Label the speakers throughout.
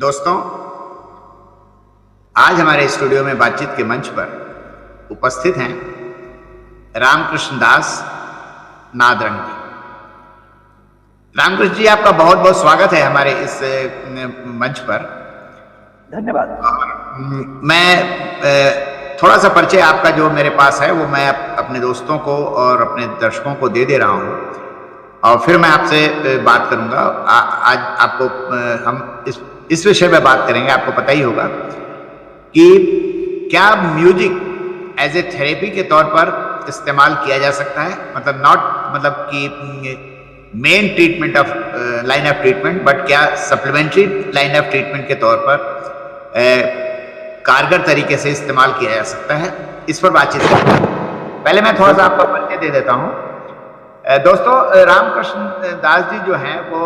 Speaker 1: दोस्तों, आज हमारे स्टूडियो में बातचीत के मंच पर उपस्थित हैं रामकृष्ण दास नादरंग जी। रामकृष्ण जी, आपका बहुत बहुत स्वागत है हमारे इस मंच पर।
Speaker 2: धन्यवाद।
Speaker 1: मैं थोड़ा सा परिचय आपका जो मेरे पास है वो मैं अपने दोस्तों को और अपने दर्शकों को दे रहा हूँ और फिर मैं आपसे बात करूँगा। आज आपको हम इस विषय में बात करेंगे। आपको पता ही होगा कि क्या म्यूजिक एज ए थेरेपी के तौर पर इस्तेमाल किया जा सकता है, मतलब कि main treatment of line of treatment, but क्या सप्लीमेंट्री लाइन ऑफ ट्रीटमेंट के तौर पर कारगर तरीके से इस्तेमाल किया जा सकता है। इस पर बातचीत करेंगे। पहले मैं थोड़ा सा आपका परिचय दे देता हूँ। दोस्तों, रामकृष्ण दास जी जो हैं वो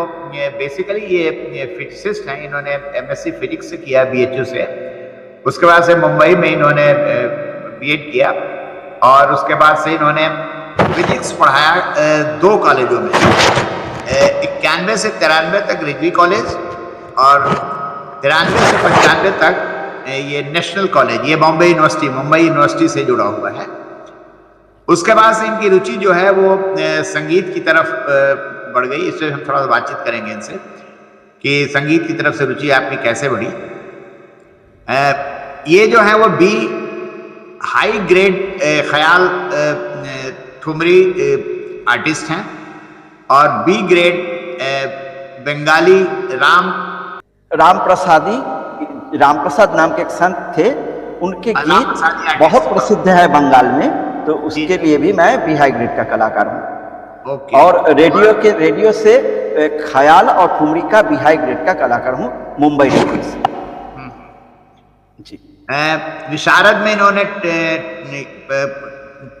Speaker 1: बेसिकली ये फिजिसिस्ट हैं। इन्होंने एमएससी फिजिक्स से किया बीएचयू से। उसके बाद से मुंबई में इन्होंने बीएड किया और उसके बाद से इन्होंने फिजिक्स पढ़ाया दो कॉलेजों में, 91 से 93 तक रिजवी कॉलेज और 93 से 95 तक ये नेशनल कॉलेज, ये मुंबई यूनिवर्सिटी से जुड़ा हुआ है। उसके बाद से इनकी रुचि जो है वो संगीत की तरफ बढ़ गई। इससे हम थोड़ा सा बातचीत करेंगे इनसे कि संगीत की तरफ से रुचि आपकी कैसे बढ़ी। ये जो है वो बी हाई ग्रेड ख्याल ठुमरी आर्टिस्ट हैं और बी ग्रेड बंगाली
Speaker 2: रामप्रसाद नाम के एक संत थे। उनके गीत बहुत प्रसिद्ध है बंगाल में, तो उसके लिए भी मैं बी हाई ग्रेड का कलाकार हूँ। और रेडियो से ख्याल और ठुमरी का बी हाई ग्रेड का कलाकार हूँ, मुंबई रेडियो से। जी।
Speaker 1: विशारद में इन्होंने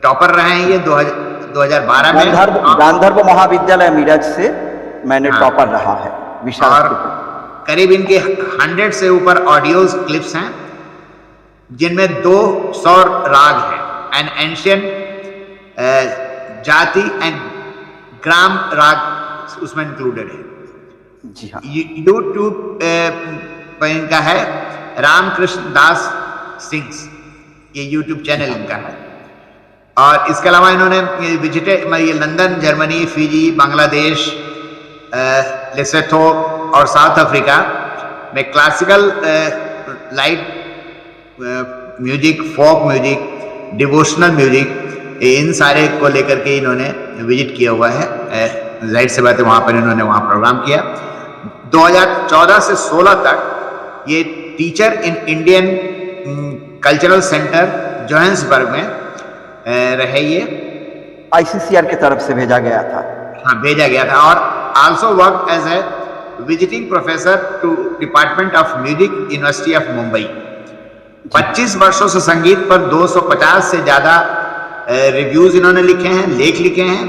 Speaker 1: टॉपर रहे हैं। ये 2012 में
Speaker 2: गांधर्व महाविद्यालय मीरज से मैंने टॉपर रहा है विशारद।
Speaker 1: करीब इनके 100 से ऊपर ऑडियोज क्लिप्स हैं जिनमें 200 राग हैं। एंड एंशियंट जाति एंड ग्राम राग उसमें इंक्लूडेड है।
Speaker 2: जी हाँ।
Speaker 1: यूट्यूब पर इनका है रामकृष्ण दास सिंग्स, ये यूट्यूब चैनल इनका है। और इसके अलावा इन्होंने ये London, Germany, Fiji, Bangladesh, Lesotho और साउथ अफ्रीका में classical light music, folk music, devotional music, इन सारे को लेकर के इन्होंने विजिट किया हुआ है। जाहिर सी बात है वहाँ पर इन्होंने प्रोग्राम किया। 2014 से 16 तक ये teacher in Indian cultural centre Johannesburg में रहे। ये
Speaker 2: आईसीसीआर की तरफ से भेजा गया था।
Speaker 1: हाँ, भेजा गया था। और also work as a visiting professor to department of music, university of Mumbai. 25 वर्षों से संगीत पर 250 से ज्यादा रिव्यूज इन्होंने लिखे हैं, लेख लिखे हैं,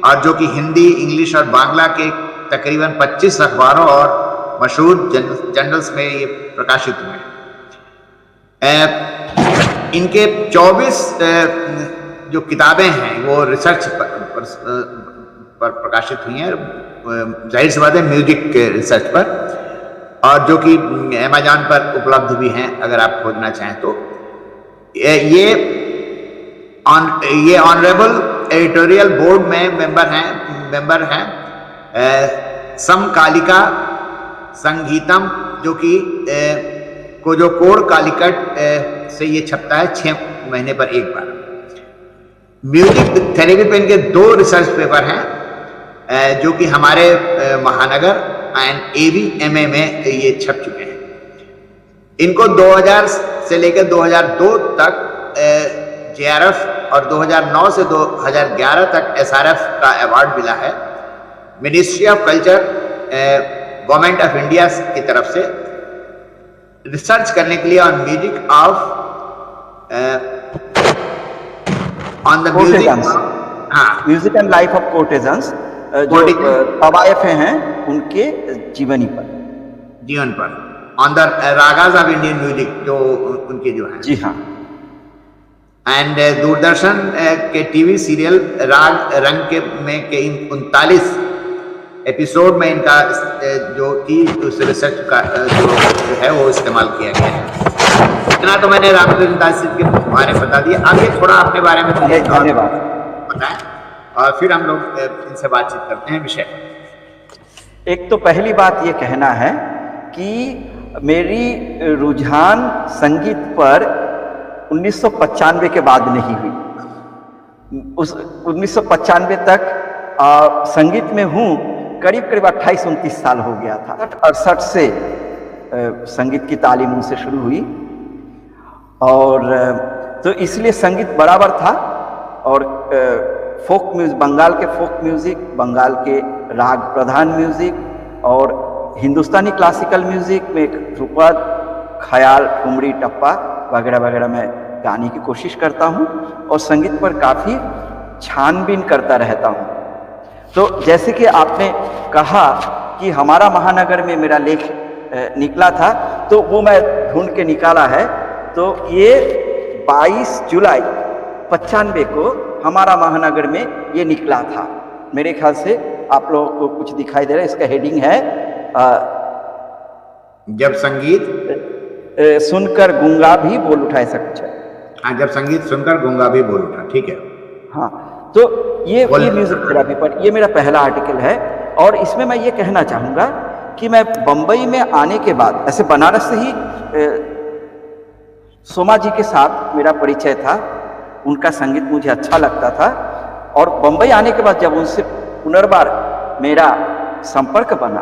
Speaker 1: और जो कि हिंदी, इंग्लिश और बांग्ला के तकरीबन 25 अखबारों और मशहूर जर्नल्स में ये प्रकाशित हुए हैं। इनके 24 जो किताबें हैं वो रिसर्च पर प्रकाशित हुई हैं, जाहिर सी बात है म्यूजिक के रिसर्च पर, और जो कि अमेज़न पर उपलब्ध भी हैं अगर आप खोजना चाहें तो। ये ऑनरेबल एडिटोरियल बोर्ड में मेंबर हैं समकालिका संगीतम, जो कि जो कोड़ कालिकट से ये छपता है 6 महीने पर एक बार। म्यूजिक थेरेपी पे इनके 2 रिसर्च पेपर हैं जो कि हमारे महानगर एंड AVMA में ये छप चुके हैं। इनको 2000 से लेकर 2002 तक JRF और 2009 से 2011 तक SRF का अवार्ड मिला है। Ministry of culture, government of India की तरफ से रिसर्च करने के लिए on music of on the
Speaker 2: music and life of courtesans, जो तवायफे हैं उनके जीवन पर, on the ragas of Indian music, जो उनके जो हैं। जी हाँ।
Speaker 1: एंड दूरदर्शन के टीवी सीरियल राग रंग के 39 एपिसोड में इनका जो की उस रिसर्च का जो है वो इस्तेमाल किया गया है। इतना तो मैंने रामकृष्ण दास जी के बारे में बता दिया। आगे थोड़ा अपने बारे में
Speaker 2: धन्यवाद
Speaker 1: बताएं और फिर हम लोग इनसे बातचीत करते हैं विषय।
Speaker 2: एक तो पहली बात ये कहना है कि मेरी रुझान संगीत पर 1995 के बाद नहीं हुई। उस 1995 तक संगीत में हूँ, करीब करीब 28-29 साल हो गया था। 68 से संगीत की तालीम उनसे शुरू हुई और तो इसलिए संगीत बराबर था। और फोक म्यूजिक, बंगाल के फोक म्यूजिक, बंगाल के राग प्रधान म्यूजिक और हिंदुस्तानी क्लासिकल म्यूजिक में ध्रुपद, ख्याल, ठुमरी, टप्पा वगैरह वगैरह मैं गाने की कोशिश करता हूँ और संगीत पर काफ़ी छानबीन करता रहता हूँ। तो जैसे कि आपने कहा कि हमारा महानगर में मेरा लेख निकला था, तो वो मैं ढूंढ के निकाला है। तो ये 22 जुलाई 95 को हमारा महानगर में ये निकला था। मेरे ख्याल से आप लोगों को कुछ दिखाई दे रहा है, इसका हेडिंग है
Speaker 1: जब संगीत
Speaker 2: सुनकर गूंगा भी बोल उठा, ऐसा कुछ है।
Speaker 1: हाँ, जब संगीत सुनकर गूंगा भी बोल उठा, ठीक है।
Speaker 2: हाँ, तो ये म्यूजिक थेरेपी पर ये मेरा पहला आर्टिकल है। और इसमें मैं ये कहना चाहूँगा कि मैं बम्बई में आने के बाद, ऐसे बनारस से ही सोमा जी के साथ मेरा परिचय था, उनका संगीत मुझे अच्छा लगता था। और बम्बई आने के बाद जब उनसे पुनर्बार मेरा संपर्क बना,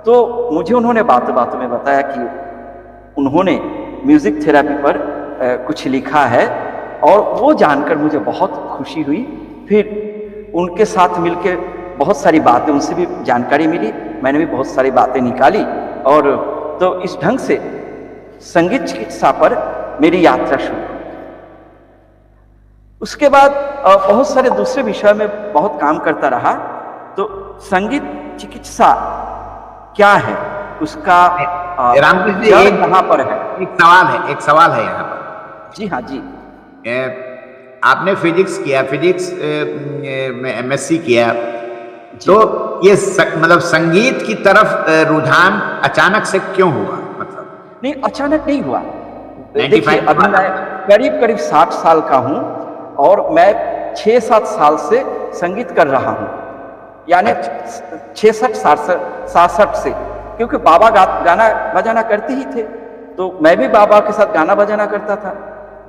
Speaker 2: तो मुझे उन्होंने बातों बातों में बताया कि उन्होंने म्यूजिक थेरेपी पर कुछ लिखा है और वो जानकर मुझे बहुत खुशी हुई। फिर उनके साथ मिलकर बहुत सारी बातें, उनसे भी जानकारी मिली, मैंने भी बहुत सारी बातें निकाली। और तो इस ढंग से संगीत चिकित्सा पर मेरी यात्रा शुरू हुई। उसके बाद बहुत सारे दूसरे विषयों में बहुत काम करता रहा। तो संगीत चिकित्सा क्या है, उसका
Speaker 1: रामकृष्ण जी
Speaker 2: कहाँ पर है?
Speaker 1: एक सवाल है यहाँ पर।
Speaker 2: जी हाँ जी।
Speaker 1: आपने फिजिक्स किया, फिजिक्स में MSc किया, तो ये मतलब संगीत की तरफ रुझान अचानक से क्यों हुआ? मतलब
Speaker 2: नहीं, अचानक नहीं हुआ। देखिए, अभी मैं करीब करीब 60 साल का हूँ और मैं 6-7 साल से संगीत कर रहा हूँ, यानी 66 से, क्योंकि बाबा गाना बजाना करते ही थे, तो मैं भी बाबा के साथ गाना बजाना करता था।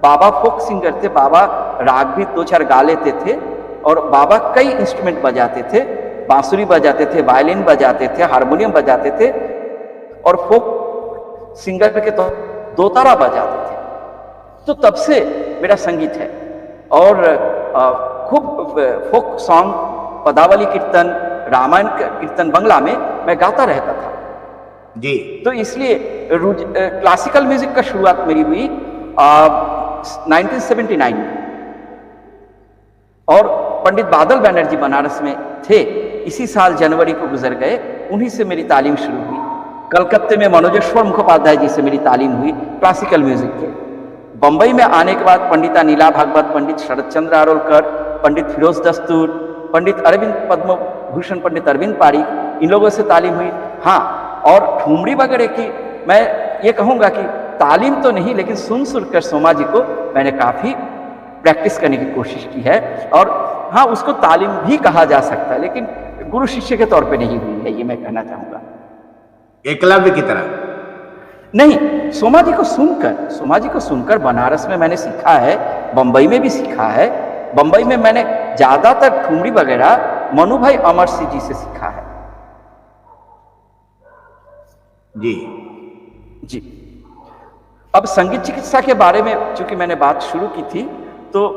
Speaker 2: बाबा फोक सिंगर थे, बाबा राग भी 2-4 गा लेते थे और बाबा कई इंस्ट्रूमेंट बजाते थे, बांसुरी बजाते थे, वायलिन बजाते थे, हारमोनियम बजाते थे और फोक सिंगर के तो दोतारा बजाते थे। तो तब से मेरा संगीत है और खूब फोक सॉन्ग, पदावली कीर्तन, रामायण कीर्तन बंगला में मैं गाता रहता था
Speaker 1: जी।
Speaker 2: तो इसलिए क्लासिकल म्यूजिक का शुरुआत मेरी हुई 1979 में। और पंडित बादल बैनर्जी बनारस में थे, इसी साल जनवरी को गुजर गए, उन्हीं से मेरी तालीम शुरू हुई। कलकत्ते में मनोजेश्वर मुखोपाध्याय जी से मेरी तालीम हुई क्लासिकल म्यूजिक के। बंबई में आने के बाद पंडिता नीला भागवत, पंडित शरद चंद्र आरोलकर, पंडित फिरोज दस्तूर, पंडित अरविंद पद्म भूषण, पंडित अरविंद पारिक, इन लोगों से तालीम हुई। हाँ, और ठुमरी वगैरह की मैं ये कहूँगा कि तालीम तो नहीं, लेकिन सुन कर सोमा जी को मैंने काफ़ी प्रैक्टिस करने की कोशिश की है। और हाँ, उसको तालीम भी कहा जा सकता है, लेकिन गुरु शिष्य के तौर पे नहीं हुई है, ये मैं कहना चाहूँगा।
Speaker 1: एकलव्य की तरह
Speaker 2: नहीं, सोमा जी को सुनकर बनारस में मैंने सीखा है, बंबई में भी सीखा है। बंबई में मैंने ज़्यादातर ठुमरी वगैरह मनु भाई अमर सिंह जी से सीखा है।
Speaker 1: जी
Speaker 2: जी। अब संगीत चिकित्सा के बारे में चूंकि मैंने बात शुरू की थी, तो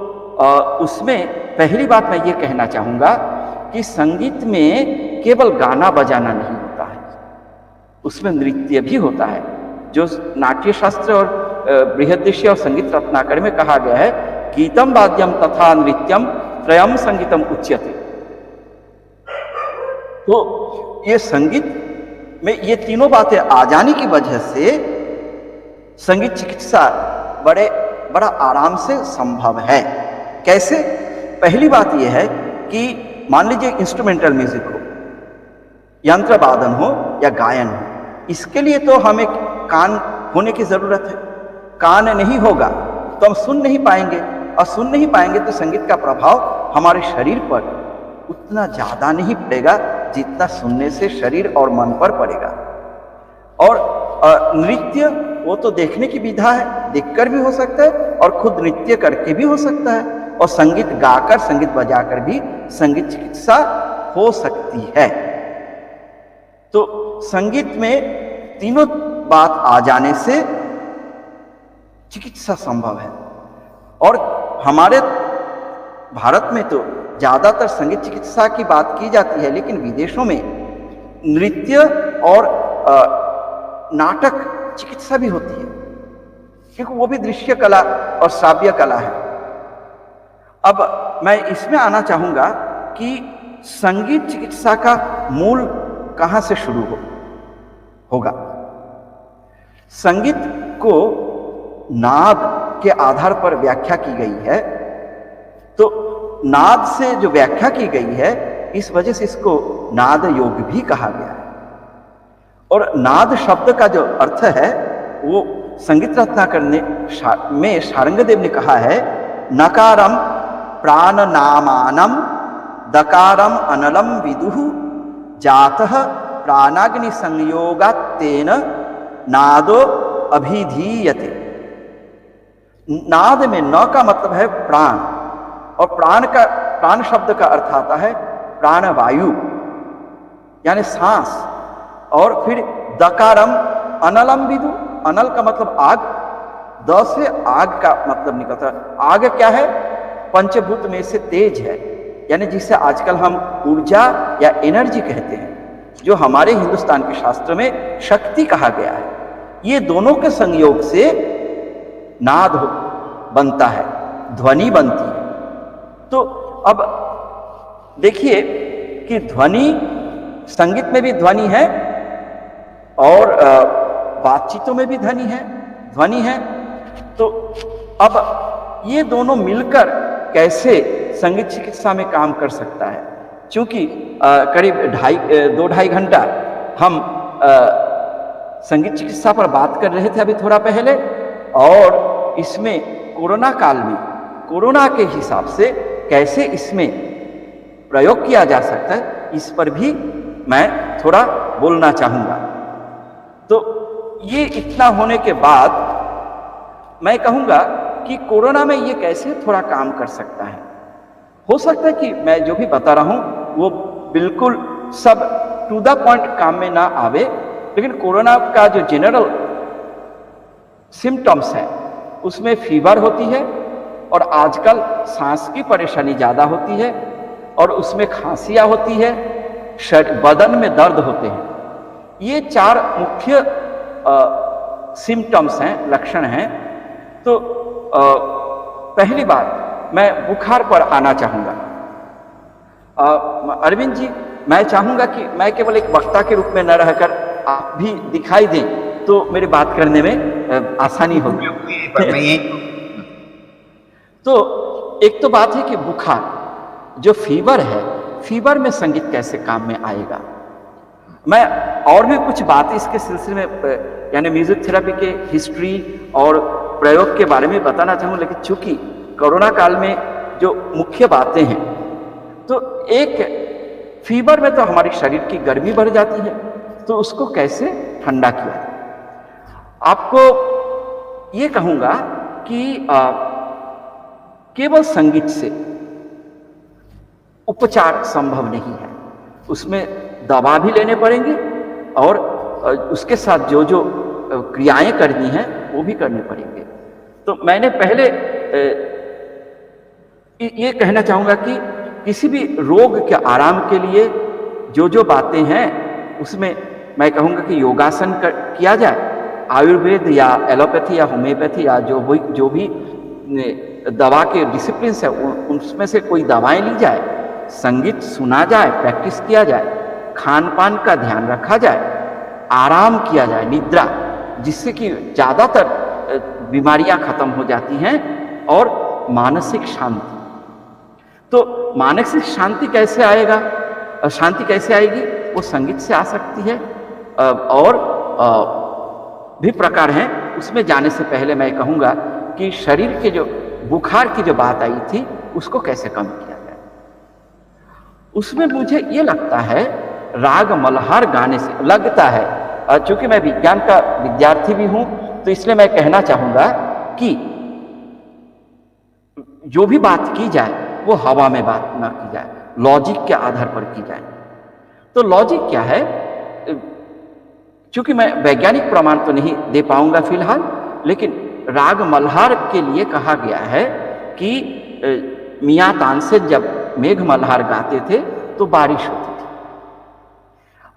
Speaker 2: उसमें पहली बात मैं ये कहना चाहूँगा कि संगीत में केवल गाना बजाना नहीं होता है, उसमें नृत्य भी होता है, जो नाट्य शास्त्र और बृहदृष्य और संगीत रत्नाकर में कहा गया है, गीतम वाद्यम तथा नृत्यम त्रयम संगीतम उच्यते। तो ये संगीत में ये तीनों बातें आ जाने की वजह से संगीत चिकित्सा बड़ा आराम से संभव है। कैसे? पहली बात यह है कि मान लीजिए इंस्ट्रूमेंटल म्यूजिक हो, यंत्र वादन हो या गायन हो, इसके लिए तो हमें कान होने की जरूरत है। कान नहीं होगा तो हम सुन नहीं पाएंगे, और सुन नहीं पाएंगे तो संगीत का प्रभाव हमारे शरीर पर उतना ज्यादा नहीं पड़ेगा जितना सुनने से शरीर और मन पर पड़ेगा। और नृत्य वो तो देखने की विधा है, देखकर भी हो सकता है और खुद नृत्य करके भी हो सकता है, और संगीत गाकर, संगीत बजाकर भी संगीत चिकित्सा हो सकती है। तो संगीत में तीनों बात आ जाने से चिकित्सा संभव है। और हमारे भारत में तो ज्यादातर संगीत चिकित्सा की बात की जाती है, लेकिन विदेशों में नृत्य और नाटक चिकित्सा भी होती है, क्योंकि वो भी दृश्य कला और श्राव्य कला है। अब मैं इसमें आना चाहूंगा कि संगीत चिकित्सा का मूल कहां से शुरू होगा। संगीत को नाद के आधार पर व्याख्या की गई है। तो नाद से जो व्याख्या की गई है, इस वजह से इसको नाद योग भी कहा गया है। और नाद शब्द का जो अर्थ है वो संगीत रत्नाकर में शारंगदेव ने कहा है, नकारम प्राण नामानम दकारम अनलम विदुः जातः प्राणाग्नि संयोगात् तेन नादो अभिधीयते। नाद में न का मतलब है प्राण, और प्राण शब्द का अर्थ आता है प्राणवायु यानी सांस। और फिर दकारम अनलम विदु, अनल का मतलब आग, द से आग का मतलब निकलता है। आग क्या है? पंचभूत में से तेज है, यानी जिसे आजकल हम ऊर्जा या एनर्जी कहते हैं, जो हमारे हिंदुस्तान के शास्त्र में शक्ति कहा गया है। ये दोनों के संयोग से नाद बनता है, ध्वनि बनती है। तो अब देखिए कि ध्वनि, संगीत में भी ध्वनि है और बातचीतों में भी ध्वनि है। तो अब ये दोनों मिलकर कैसे संगीत चिकित्सा में काम कर सकता है? क्योंकि करीब 2-2.5 घंटा हम संगीत चिकित्सा पर बात कर रहे थे अभी थोड़ा पहले, और इसमें कोरोना काल में कोरोना के हिसाब से कैसे इसमें प्रयोग किया जा सकता है, इस पर भी मैं थोड़ा बोलना चाहूंगा। तो ये इतना होने के बाद मैं कहूंगा कि कोरोना में ये कैसे थोड़ा काम कर सकता है। हो सकता है कि मैं जो भी बता रहा हूं वो बिल्कुल सब टू द पॉइंट काम में ना आवे, लेकिन कोरोना का जो जनरल सिम्टम्स है उसमें फीवर होती है, और आजकल सांस की परेशानी ज्यादा होती है, और उसमें खांसियां होती है, बदन में दर्द होते हैं। ये 4 मुख्य सिम्टम्स हैं, लक्षण हैं। तो पहली बात मैं बुखार पर आना चाहूंगा। अरविंद जी, मैं चाहूंगा कि मैं केवल एक वक्ता के रूप में न रहकर आप भी दिखाई दें, तो मेरी बात करने में आसानी होगी। तो एक तो बात है कि बुखार, जो फीवर है, फीवर में संगीत कैसे काम में आएगा। मैं और भी कुछ बातें इसके सिलसिले में यानी म्यूजिक थेरेपी के हिस्ट्री और प्रयोग के बारे में बताना चाहूँ, लेकिन चूंकि कोरोना काल में जो मुख्य बातें हैं, तो एक फीवर में तो हमारे शरीर की गर्मी बढ़ जाती है, तो उसको कैसे ठंडा किया जाए। आपको ये कहूंगा कि केवल संगीत से उपचार संभव नहीं है, उसमें दवा भी लेने पड़ेंगे, और उसके साथ जो जो क्रियाएं करनी हैं वो भी करने पड़ेंगे। तो मैंने पहले ये कहना चाहूंगा कि किसी भी रोग के आराम के लिए जो जो बातें हैं उसमें मैं कहूंगा कि योगासन किया जाए। आयुर्वेद या एलोपैथी या होम्योपैथी या जो भी दवा के डिसिप्लिन है उसमें से कोई दवाएं ली जाए, संगीत सुना जाए, प्रैक्टिस किया जाए, खान पान का ध्यान रखा जाए, आराम किया जाए, निद्रा, जिससे कि ज़्यादातर बीमारियां खत्म हो जाती हैं, और मानसिक शांति। तो मानसिक शांति कैसे आएगी? वो संगीत से आ सकती है, और भी प्रकार हैं। उसमें जाने से पहले मैं कहूँगा कि शरीर के जो बुखार की जो बात आई थी उसको कैसे कम किया जाए। उसमें मुझे ये लगता है राग मल्हार गाने से लगता है, चूंकि मैं विज्ञान का विद्यार्थी भी हूं तो इसलिए मैं कहना चाहूंगा कि जो भी बात की जाए वो हवा में बात ना की जाए, लॉजिक के आधार पर की जाए। तो लॉजिक क्या है, चूंकि मैं वैज्ञानिक प्रमाण तो नहीं दे पाऊंगा फिलहाल, लेकिन राग मल्हार के लिए कहा गया है कि मियां तानसेन जब मेघ मल्हार गाते थे तो बारिश होती थी।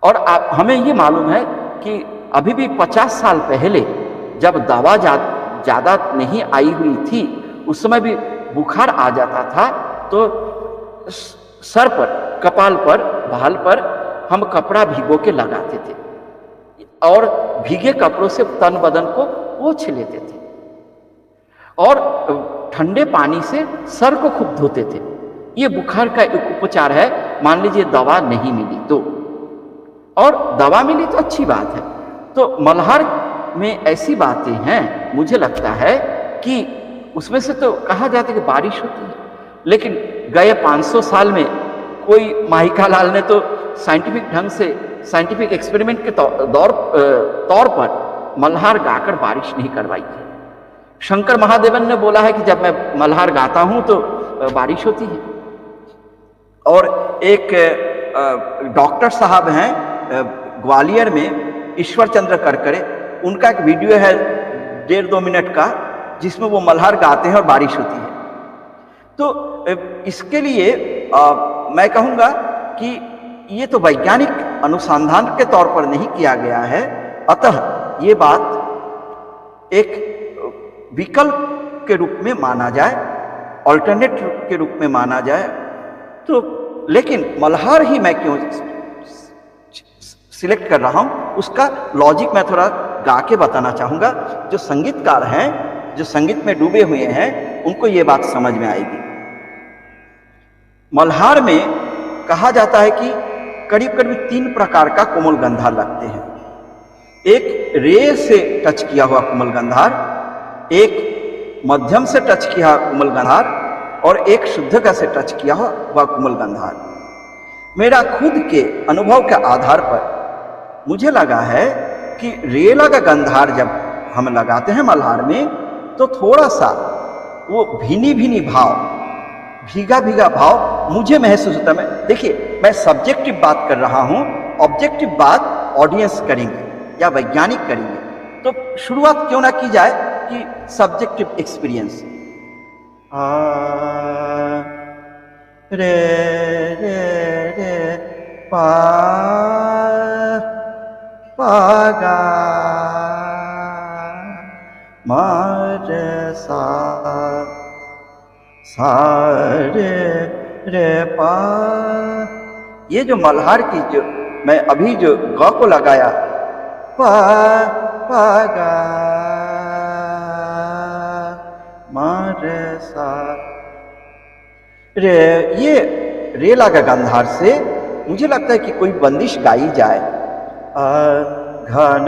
Speaker 2: और हमें ये मालूम है कि अभी भी 50 साल पहले जब दवा ज्यादा नहीं आई हुई थी उस समय भी बुखार आ जाता था तो सर पर, कपाल पर, भाल पर हम कपड़ा भिगो के लगाते थे और भीगे कपड़ों से तन बदन को पोंछ लेते थे और ठंडे पानी से सर को खूब धोते थे। ये बुखार का एक उपचार है। मान लीजिए दवा नहीं मिली तो, और दवा मिली तो अच्छी बात है। तो मल्हार में ऐसी बातें हैं, मुझे लगता है कि उसमें से तो कहा जाता है कि बारिश होती है, लेकिन गए 500 साल में कोई माहिका लाल ने तो साइंटिफिक ढंग से, साइंटिफिक एक्सपेरिमेंट के तौर पर मल्हार गाकर बारिश नहीं करवाई है। शंकर महादेवन ने बोला है कि जब मैं मल्हार गाता हूं तो बारिश होती है। और एक डॉक्टर साहब हैं ग्वालियर में, ईश्वर चंद्र करकरे, उनका एक वीडियो है 1.5-2 मिनट का जिसमें वो मल्हार गाते हैं और बारिश होती है। तो इसके लिए मैं कहूँगा कि ये तो वैज्ञानिक अनुसंधान के तौर पर नहीं किया गया है, अतः ये बात एक विकल्प के रूप में माना जाए, अल्टरनेटिव के रूप में माना जाए। तो लेकिन मल्हार ही मैं क्यों सिलेक्ट कर रहा हूं, उसका लॉजिक मैं थोड़ा गा के बताना चाहूंगा। जो संगीतकार हैं, जो संगीत में डूबे हुए हैं, उनको ये बात समझ में आएगी। मल्हार में कहा जाता है कि करीब करीब 3 प्रकार का कोमल गंधार लगते हैं। एक रे से टच किया हुआ कोमल गंधार, एक मध्यम से टच किया कोमल गंधार और एक शुद्धगा से टच किया हुआ कोमल गंधार। मेरा खुद के अनुभव के आधार पर मुझे लगा है कि रेला का गंधार जब हम लगाते हैं मल्हार में तो थोड़ा सा वो भीनी भीनी भाव, भीगा भीगा भाव मुझे महसूस होता है। देखिए, मैं सब्जेक्टिव बात कर रहा हूं, ऑब्जेक्टिव बात ऑडियंस करेंगे या वैज्ञानिक करेंगे। तो शुरुआत क्यों ना की जाए कि सब्जेक्टिव एक्सपीरियंस। रे रे रे पा पागा मार सा सा रे रे पा। ये जो मल्हार की जो मैं अभी जो ग को लगाया, पा पागा मार सा रे, ये रेला का गंधार से मुझे लगता है कि कोई बंदिश गाई जाए। घन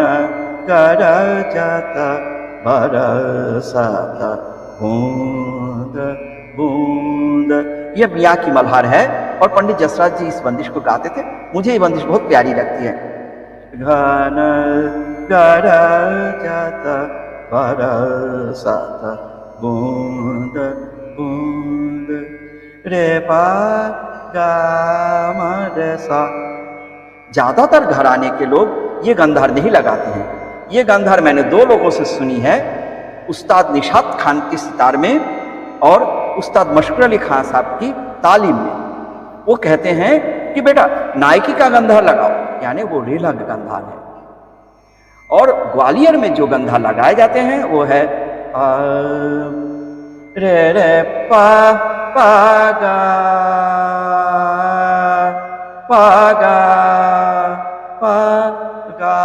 Speaker 2: कर जाता बरसाता बूंद बूंद, ये मियाँ की मल्हार है और पंडित जसराज जी इस बंदिश को गाते थे। मुझे ये बंदिश बहुत प्यारी लगती है। घन कर जाता बरसाता बूंद बूंद रे पा गा मा रे सा। ज्यादातर घराने के लोग ये गंधार नहीं लगाते हैं। ये गंधार मैंने 2 लोगों से सुनी है, उस्ताद निशात खान की सितार में और उस्ताद मशकुर अली खान साहब की तालीम में। वो कहते हैं कि बेटा नायकी का गंधार लगाओ, यानी वो रेला का गंधार है। और ग्वालियर में जो गंधार लगाए जाते हैं वो है रे रे पा पागा पागा पागा,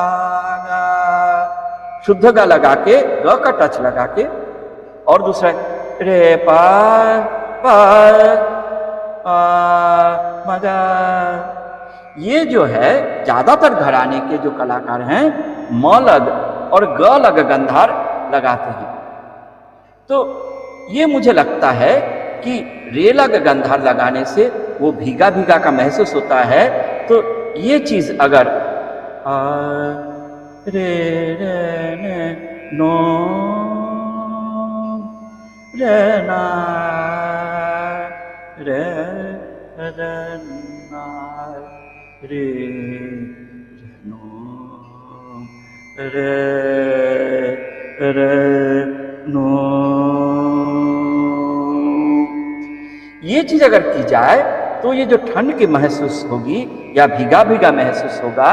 Speaker 2: शुद्ध गा लगा के, ग का टच लगा के, और दूसरा रे पा पा मगा ये जो है ज्यादातर घराने के जो कलाकार हैं म लग और ग लग गंधार लगाते हैं। तो ये मुझे लगता है कि रे लग गंधार लगाने से वो भीगा भीगा का महसूस होता है। तो ये चीज अगर रे रे ने नो रे ना रे रे ना रे नो रे रे नो, ये चीज अगर की जाए तो ये जो ठंड की महसूस होगी या भीगा भीगा महसूस होगा,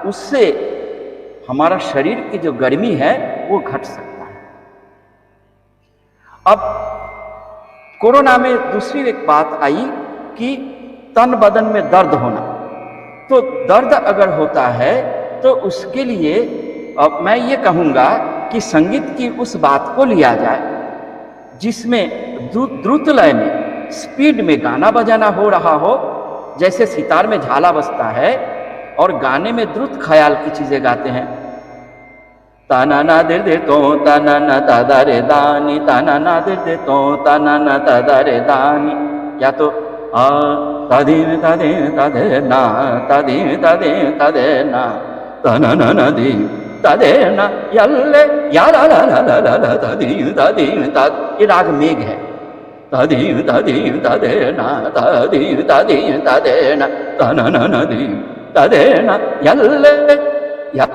Speaker 2: उससे हमारा शरीर की जो गर्मी है वो घट सकता है। अब कोरोना में दूसरी एक बात आई कि तन बदन में दर्द होना। तो दर्द अगर होता है तो उसके लिए अब मैं ये कहूँगा कि संगीत की उस बात को लिया जाए जिसमें द्रुत लय में स्पीड में गाना बजाना हो रहा हो, जैसे सितार में झाला बजता है और गाने में द्रुत ख्याल की चीजें गाते हैं। ताना ना दे दे तो ताना ना तादा रे दानी, ताना ना दे दे तो ताना ना तादा रे दानी, या तो तादे तादे तादे ना तादे तादे तादे ना ताना ना ना दे तादे ना यल्ले या ला ला ला ला ला ला तादे तादे ताद, ये राग मेघ है। तादे तादे तादे ना तादे तादे तादे ना ताना ना ना दे तादे ना यल्ले या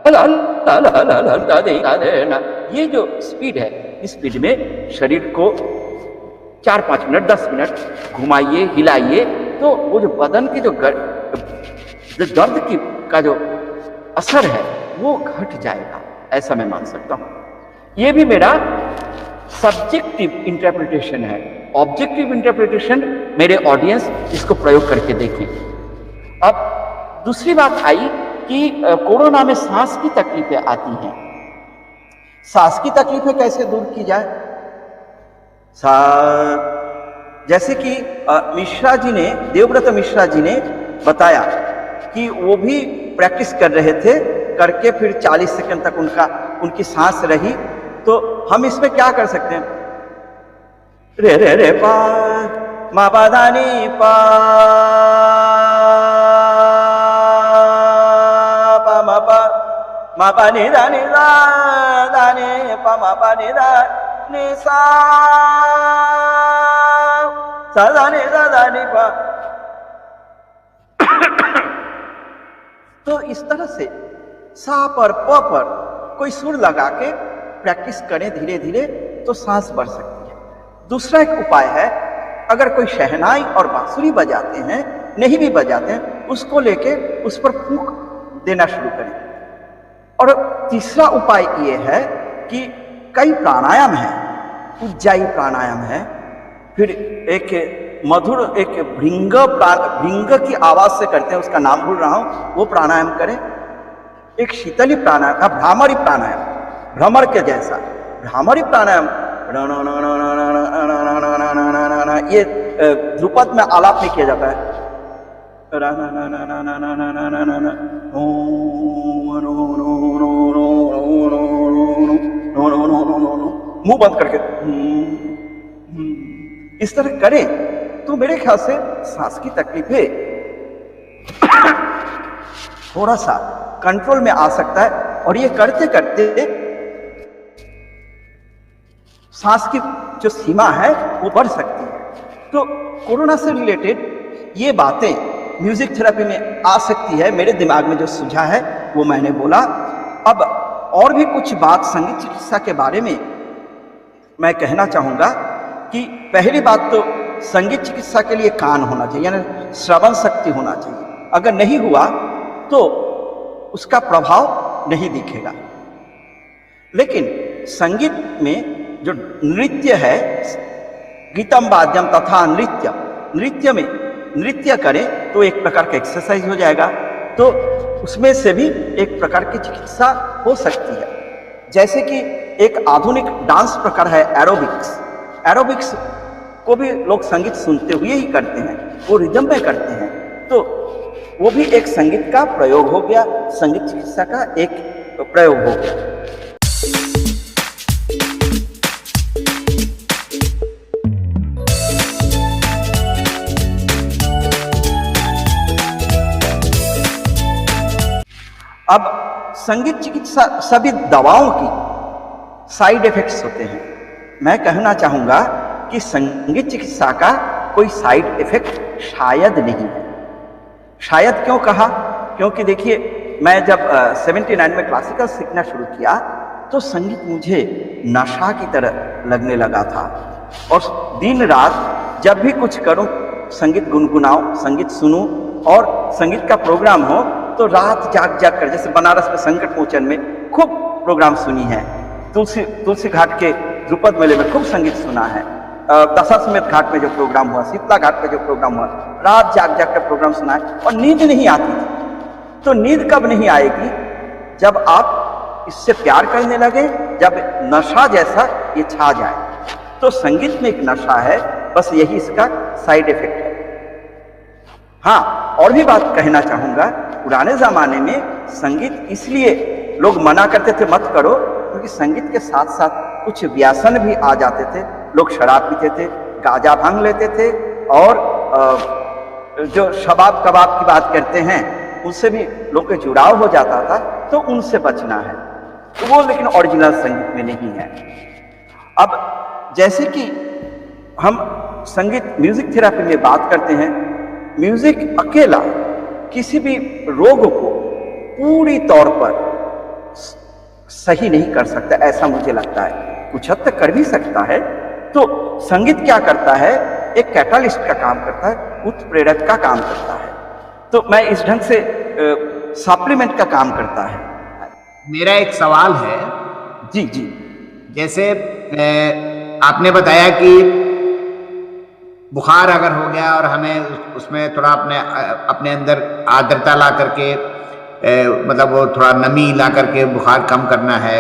Speaker 2: ला ला ला ला ला तादे तादे ना। ये जो स्पीड है, इस स्पीड में शरीर को 4-5 मिनट 10 मिनट घुमाइए, हिलाइए, तो वो जो बदन की जो दर्द की का जो असर है वो घट जाएगा, ऐसा मैं मान सकता हूँ। ये भी मेरा सब्जेक्टिव इंटरप्रिटेशन है। ऑब्जेक्टिव इंटरप्रिटेशन मेरे ऑडियंस इसको प्रयोग करके देखें। अब दूसरी बात आई कि कोरोना में सांस की तकलीफें आती हैं। सांस की तकलीफें कैसे दूर की जाए? जैसे कि मिश्रा जी ने, देवव्रत मिश्रा जी ने बताया कि वो भी प्रैक्टिस कर रहे थे, करके फिर 40 सेकंड तक उनकी सांस रही। तो हम इसमें क्या कर सकते हैं? रे रे रे पा मा पा धा नी पा पा मा पा नी धा नी धा नी पा मा पा नी धा नी सा धा नी धा नी पा। तो इस तरह से सा पर प पर कोई सुर लगा के प्रैक्टिस करें धीरे धीरे, तो सांस बढ़ सकती है। दूसरा एक उपाय है, अगर कोई शहनाई और बांसुरी बजाते हैं, नहीं भी बजाते हैं, उसको लेके उस पर फूंक देना शुरू करें। और तीसरा उपाय ये है कि कई प्राणायाम है, उज्जाई प्राणायाम है, फिर एक मधुर एक भृंग की आवाज से करते हैं, उसका नाम भूल रहा हूं, वो प्राणायाम करें। एक शीतली प्राणायाम, भ्रामरी प्राणायाम, भ्रमर के जैसा भ्रामरी प्राणायाम, ये ध्रुपद में आलाप में किया जाता है। मुंह बंद करके इस तरह करें तो मेरे ख्याल से सांस की तकलीफें थोड़ा सा कंट्रोल में आ सकता है। और ये करते करते सांस की जो सीमा है वो बढ़ सकती है। तो कोरोना से रिलेटेड ये बातें म्यूजिक थेरेपी में आ सकती है। मेरे दिमाग में जो सूझा है वो मैंने बोला। अब और भी कुछ बात संगीत चिकित्सा के बारे में मैं कहना चाहूँगा कि पहली बात तो संगीत चिकित्सा के लिए कान होना चाहिए, यानी श्रवण शक्ति होना चाहिए। अगर नहीं हुआ तो उसका प्रभाव नहीं दिखेगा। लेकिन संगीत में जो नृत्य है, गीतम वाद्यम तथा नृत्य में नृत्य करें तो एक प्रकार का एक्सरसाइज हो जाएगा, तो उसमें से भी एक प्रकार की चिकित्सा हो सकती है। जैसे कि एक आधुनिक डांस प्रकार है एरोबिक्स। एरोबिक्स को भी लोग संगीत सुनते हुए ही करते हैं, वो रिदम में करते हैं। तो वो भी एक संगीत का प्रयोग हो गया, संगीत चिकित्सा का एक प्रयोग हो गया। अब संगीत चिकित्सा सभी दवाओं की साइड इफेक्ट्स होते हैं। मैं कहना चाहूंगा कि संगीत चिकित्सा का कोई साइड इफेक्ट शायद नहीं है। शायद क्यों कहा? क्योंकि देखिए, मैं जब 79 में क्लासिकल सीखना शुरू किया तो संगीत मुझे नशा की तरह लगने लगा था, और दिन रात जब भी कुछ करूं, संगीत गुनगुनाऊं, संगीत सुनूं, और संगीत का प्रोग्राम हो तो रात जाग जाग कर, जैसे बनारस में संकट मोचन में खूब प्रोग्राम सुनी है, तुलसी घाट के ध्रुपद मेले में खूब संगीत सुना है, दशाश्वमेध घाट में जो प्रोग्राम हुआ, शीतला घाट पे जो प्रोग्राम हुआ, रात जाग जाग कर प्रोग्राम सुना है, और नींद नहीं आती थी। तो नींद कब नहीं आएगी? जब आप इससे प्यार करने लगे, जब नशा जैसा ये छा जाए। तो संगीत में एक नशा है, बस यही इसका साइड इफेक्ट है। हाँ, और भी बात कहना चाहूंगा, पुराने जमाने में संगीत इसलिए लोग मना करते थे मत करो, क्योंकि संगीत के साथ साथ कुछ व्यसन भी आ जाते थे। लोग शराब पीते थे, गांजा भांग लेते थे, और जो शबाब कबाब की बात करते हैं उससे भी लोग के जुड़ाव हो जाता था, तो उनसे बचना है। तो वो लेकिन ओरिजिनल संगीत में नहीं है। अब जैसे कि हम संगीत म्यूजिक थेरेपी में बात करते हैं, म्यूजिक अकेला किसी भी रोग को पूरी तौर पर सही नहीं कर सकता, ऐसा मुझे लगता है। कुछ हद तक कर भी सकता है। तो संगीत क्या करता है? एक कैटालिस्ट का काम करता है, उत्प्रेरक का काम करता है। तो मैं इस ढंग से सप्लीमेंट का काम करता है।
Speaker 1: मेरा एक सवाल है।
Speaker 2: जी जी।
Speaker 1: जैसे आपने बताया कि बुखार अगर हो गया और हमें उसमें थोड़ा अपने अंदर आर्द्रता ला करके, मतलब वो थोड़ा नमी ला करके बुखार कम करना है,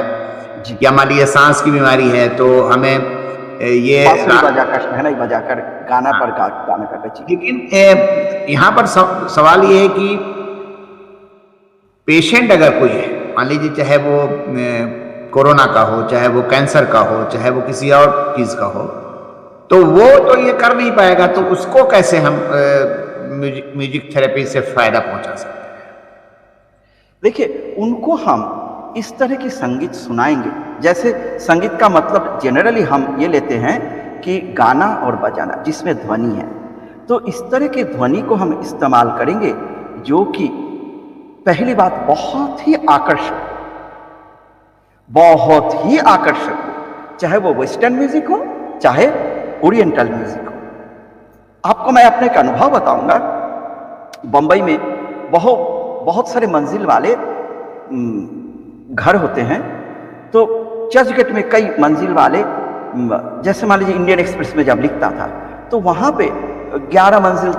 Speaker 1: या मान लीजिए सांस की बीमारी है तो हमें ये
Speaker 2: शहनाई बजाकर गाना पर गाना करना चाहिए।
Speaker 1: लेकिन यहाँ पर सवाल ये है कि पेशेंट अगर कोई है, मान लीजिए चाहे वो कोरोना का हो, चाहे वो कैंसर का हो, चाहे वो किसी और चीज का हो, तो वो तो ये कर नहीं पाएगा, तो उसको कैसे हम म्यूजिक थेरेपी से फायदा पहुंचा सकते हैं?
Speaker 2: देखिए, उनको हम इस तरह की संगीत सुनाएंगे। जैसे संगीत का मतलब जनरली हम ये लेते हैं कि गाना और बजाना जिसमें ध्वनि है, तो इस तरह की ध्वनि को हम इस्तेमाल करेंगे जो कि पहली बात बहुत ही आकर्षक हो, चाहे वो वेस्टर्न म्यूजिक हो, चाहे ओरिएंटल म्यूजिक हो। आपको मैं अपने का अनुभव बताऊंगा। बंबई में बहुत सारे मंजिल वाले घर होते हैं, तो चर्च गेट में कई मंजिल वाले, जैसे मान लीजिए इंडियन एक्सप्रेस में जब लिखता था तो वहां पे 11 मंजिल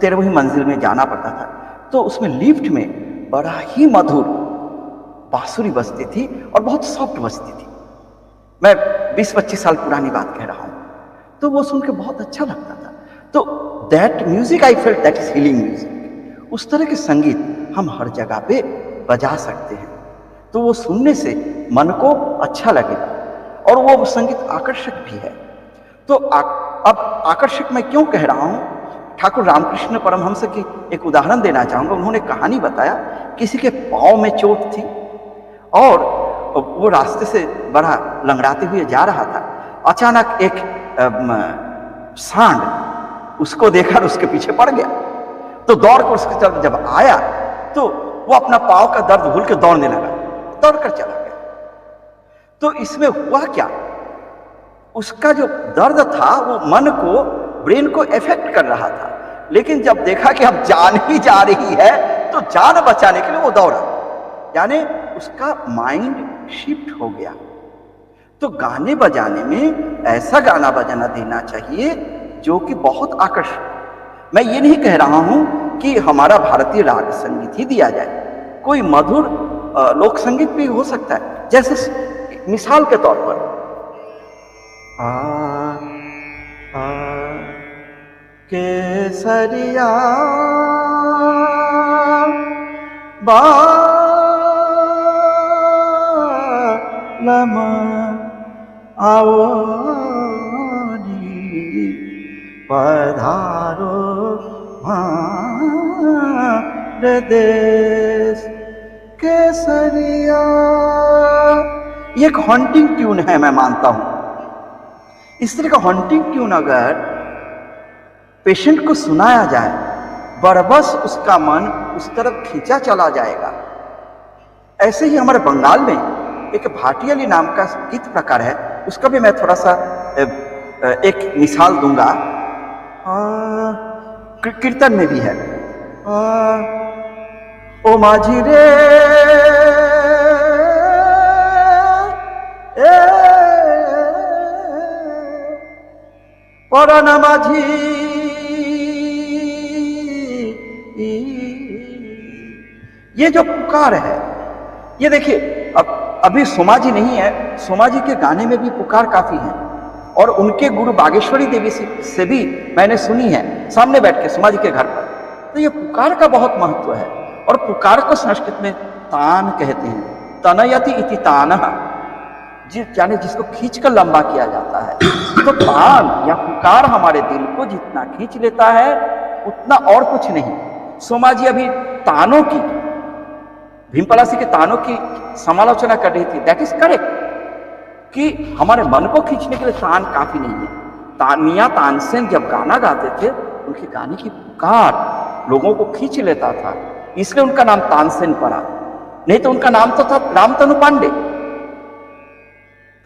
Speaker 2: 13वीं मंजिल में जाना पड़ता था। तो उसमें लिफ्ट में बड़ा ही मधुर बांसुरी बजती थी और बहुत सॉफ्ट बजती थी। मैं 20-25 साल पुरानी बात कह रहा हूं। तो वो सुन के बहुत अच्छा लगता था। तो that music I felt that is healing music. उस तरह के संगीत हम हर जगह पे बजा सकते हैं, तो वो सुनने से मन को अच्छा लगेगा और वो संगीत आकर्षक भी है। तो अब आकर्षक मैं क्यों कह रहा हूं? ठाकुर रामकृष्ण परमहंस की एक उदाहरण देना चाहूंगा। उन्होंने कहानी बताया, किसी के पांव में चोट थी और वो रास्ते से बड़ा लंगड़ाते हुए जा रहा था। अचानक एक सांड उसको देखकर उसके पीछे पड़ गया। तो दौड़ कर उसके तरफ जब आया तो वो अपना पांव का दर्द भूल के दौड़ने लगा, दौड़कर चला गया। तो इसमें हुआ क्या? उसका जो दर्द था वो मन को, ब्रेन को इफेक्ट कर रहा था, लेकिन जब देखा कि अब जान ही जा रही है तो जान बचाने के लिए वो दौड़ा, यानी उसका माइंड शिफ्ट हो गया। तो गाने बजाने में ऐसा गाना बजाना देना चाहिए जो कि बहुत आकर्षक। मैं ये नहीं कह रहा हूं कि हमारा भारतीय राग संगीत ही दिया जाए, कोई मधुर लोक संगीत भी हो सकता है। जैसे मिसाल के तौर पर केसरिया बालम आवनी पधारो हमारे देश केसरिया। ये एक हॉन्टिंग ट्यून है, मैं मानता हूं। इस तरह का हॉन्टिंग ट्यून अगर पेशेंट को सुनाया जाए, बरबस उसका मन उस तरफ खींचा चला जाएगा। ऐसे ही हमारे बंगाल में एक भाटियाली नाम का गीत प्रकार है, उसका भी मैं थोड़ा सा एक मिसाल दूंगा। कीर्तन में भी है। ओ माझी रे पराना माझी, ये जो पुकार है, ये देखिए, अब अभी सोमाजी नहीं है, सोमाजी के गाने में भी पुकार काफी है। और उनके गुरु बागेश्वरी देवी से भी मैंने सुनी है, सामने बैठ के सोमाजी के घर पर। तो ये पुकार का बहुत महत्व है। और पुकार को संस्कृत में तान कहते हैं, तनयति इति तानः, यानी जिसको खींचकर लंबा किया जाता है। तो तान या पुकार हमारे दिल को जितना खींच लेता है उतना और कुछ नहीं। सोमाजी अभी तानों की, भीमपलासी के तानों की समालोचना कर रही थी। दैट इज करेक्ट कि हमारे मन को खींचने के लिए तान काफी नहीं है। मियां तानसेन जब गाना गाते थे, उनके गाने की पुकार लोगों को खींच लेता था, इसलिए उनका नाम तानसेन पड़ा। नहीं तो उनका नाम तो था रामतनु पांडे।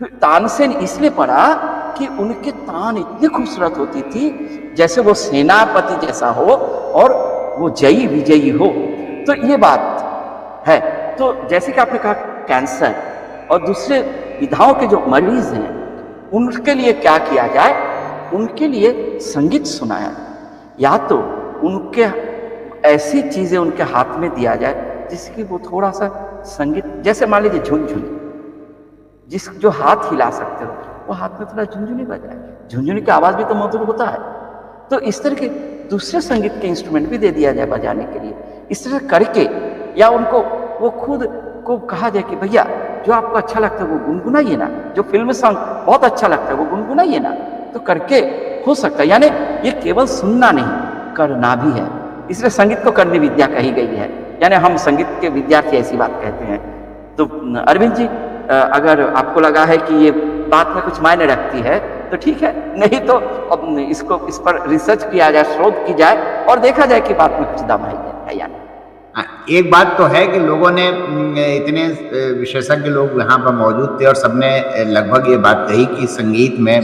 Speaker 2: फिर तानसेन इसलिए पड़ा कि उनके तान इतनी खूबसूरत होती थी, जैसे वो सेनापति जैसा हो और वो जयी विजयी हो। तो ये बात है। तो जैसे कि आपने कहा कैंसर और दूसरे विधाओं के जो मरीज हैं, उनके लिए क्या किया जाए? उनके लिए संगीत सुनाया, या तो उनके ऐसी चीजें उनके हाथ में दिया जाए जिसकी वो थोड़ा सा संगीत, जैसे मान लीजिए झुनझुनी, जो हाथ हिला सकते हो वो हाथ में थोड़ा झुनझुनी बजाए। झुनझुनी की आवाज भी तो मधुर होता है। तो इस तरह के दूसरे संगीत के इंस्ट्रूमेंट भी दे दिया जाए बजाने के लिए। इस तरह करके, या उनको वो खुद को कहा जाए कि भैया जो आपको अच्छा लगता है वो गुनगुनाइए ना, जो फिल्म सॉन्ग बहुत अच्छा लगता है वो गुनगुनाइए ना। तो करके हो सकता है, यानी ये केवल सुनना नहीं, करना भी है। इसलिए संगीत को करनी विद्या कही गई है, यानी हम संगीत के विद्यार्थी ऐसी बात कहते हैं। तो अरविंद जी, अगर आपको लगा है कि ये बात में कुछ मायने रखती है तो ठीक है, नहीं तो अब इस पर रिसर्च किया जाए, शोध की जाए और देखा जाए कि बात में कुछ दम है या नहीं।
Speaker 1: एक बात तो है कि लोगों ने, इतने विशेषज्ञ लोग यहाँ पर मौजूद थे और सबने लगभग ये बात कही कि संगीत में